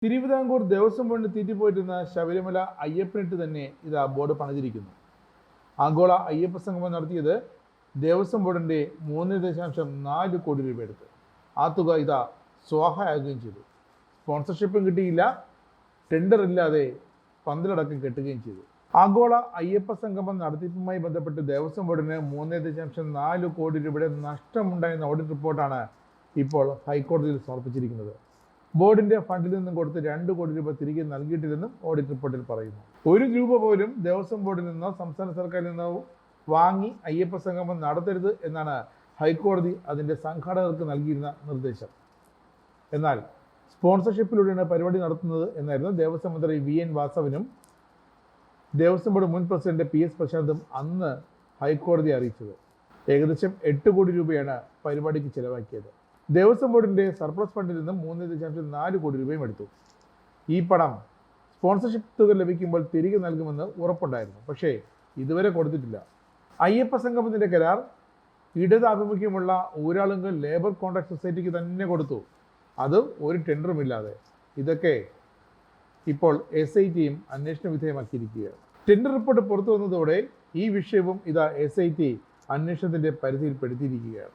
തിരുവിതാംകൂർ ദേവസ്വം ബോർഡിന് തീറ്റിപ്പോയിരുന്ന ശബരിമല അയ്യപ്പനിട്ട് തന്നെ ഇതാ ബോർഡ് പണിതിരിക്കുന്നു. ആഗോള അയ്യപ്പ സംഗമം നടത്തിയത് ദേവസ്വം ബോർഡിൻ്റെ 3.4 കോടി രൂപ എടുത്ത്. ആ തുക ഇതാ സ്വാഹയാകുകയും ചെയ്തു. സ്പോൺസർഷിപ്പും കിട്ടിയില്ല, ടെൻഡർ ഇല്ലാതെ പന്തലടക്കം കെട്ടുകയും ചെയ്തു. ആഗോള അയ്യപ്പ സംഗമം നടത്തിപ്പുമായി ബന്ധപ്പെട്ട് ദേവസ്വം ബോർഡിന് 3.4 കോടി രൂപയുടെ നഷ്ടമുണ്ടായെന്ന ഓഡിറ്റ് റിപ്പോർട്ടാണ് ഇപ്പോൾ ഹൈക്കോടതിയിൽ സമർപ്പിച്ചിരിക്കുന്നത്. ബോർഡിന്റെ ഫണ്ടിൽ നിന്നും കൊടുത്ത് 2 കോടി രൂപ തിരികെ നൽകിയിട്ടില്ലെന്നും ഓഡിറ്റ് റിപ്പോർട്ടിൽ പറയുന്നു. 1 രൂപ പോലും ദേവസ്വം ബോർഡിൽ നിന്നോ സംസ്ഥാന സർക്കാരിൽ നിന്നോ വാങ്ങി അയ്യപ്പ സംഗമം നടത്തരുത് എന്നാണ് ഹൈക്കോടതി അതിൻ്റെ സംഘാടകർക്ക് നൽകിയിരുന്ന നിർദ്ദേശം. എന്നാൽ സ്പോൺസർഷിപ്പിലൂടെയാണ് പരിപാടി നടത്തുന്നത് എന്നായിരുന്നു ദേവസ്വം മന്ത്രി VN വാസവനും ദേവസ്വം ബോർഡ് മുൻ പ്രസിഡന്റ് PS പ്രശാന്തും അന്ന് ഹൈക്കോടതിയെ അറിയിച്ചത്. ഏകദേശം 8 കോടി രൂപയാണ് പരിപാടിക്ക് ചെലവാക്കിയത്. ദേവസ്വം ബോർഡിൻ്റെ സർപ്ലസ് ഫണ്ടിൽ നിന്നും 3.4 കോടി രൂപയും എടുത്തു. ഈ പണം സ്പോൺസർഷിപ്പ് തുക ലഭിക്കുമ്പോൾ തിരികെ നൽകുമെന്ന് ഉറപ്പുണ്ടായിരുന്നു, പക്ഷേ ഇതുവരെ കൊടുത്തിട്ടില്ല. അയ്യപ്പ സംഗമത്തിൻ്റെ കരാർ ഇടത് ആഭിമുഖ്യമുള്ള ഊരാളുങ്കൽ ലേബർ കോൺട്രാക്ട് സൊസൈറ്റിക്ക് തന്നെ കൊടുത്തു, അത് ഒരു ടെൻഡറുമില്ലാതെ. ഇതൊക്കെ ഇപ്പോൾ SITയും അന്വേഷണ വിധേയമാക്കിയിരിക്കുകയാണ്. ടെൻഡർ റിപ്പോർട്ട് പുറത്തു വന്നതോടെ ഈ വിഷയവും ഇതാ SIT അന്വേഷണത്തിൻ്റെ പരിധിയിൽപ്പെടുത്തിയിരിക്കുകയാണ്.